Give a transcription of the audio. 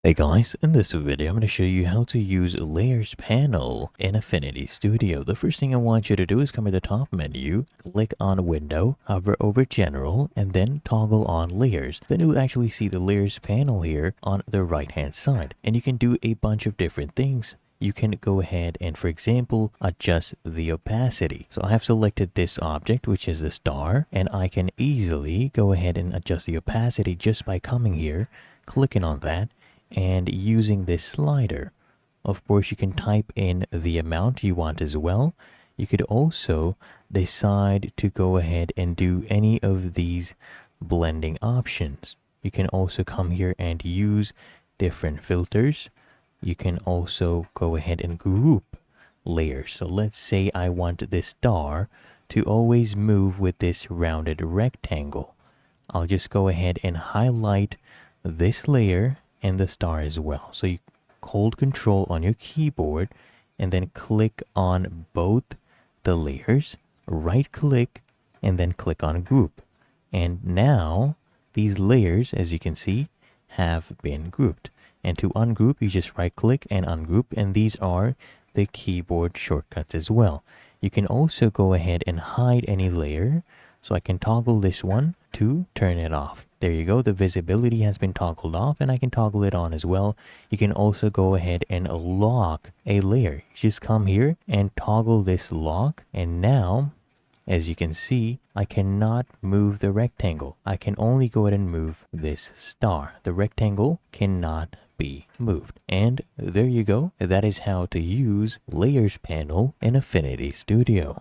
Hey guys, in this video I'm going to show you how to use Layers panel in Affinity Studio. The first thing I want you to do is come to the top menu, click on Window, hover over General, and then toggle on Layers. Then you'll actually see the Layers panel here on the right hand side. And you can do a bunch of different things. You can go ahead and, for example, adjust the opacity. So I have selected this object, which is the star, and I can easily go ahead and adjust the opacity just by coming here, clicking on that, and using this slider. Of course, you can type in the amount you want as well. You could also decide to go ahead and do any of these blending options. You can also come here and use different filters. You can also go ahead and group layers. So let's say I want this star to always move with this rounded rectangle. I'll just go ahead and highlight this layer and the star as well. So you hold Control on your keyboard and then click on both the layers, right click, and then click on group. And now these layers, as you can see, have been grouped. And to ungroup, you just right click and ungroup, and these are the keyboard shortcuts as well. You can also go ahead and hide any layer. So I can toggle this one to turn it off. There you go. The visibility has been toggled off, and I can toggle it on as well. You can also go ahead and lock a layer. Just come here and toggle this lock. And now, as you can see, I cannot move the rectangle. I can only go ahead and move this star. The rectangle cannot be moved. And there you go. That is how to use Layers panel in Affinity Studio.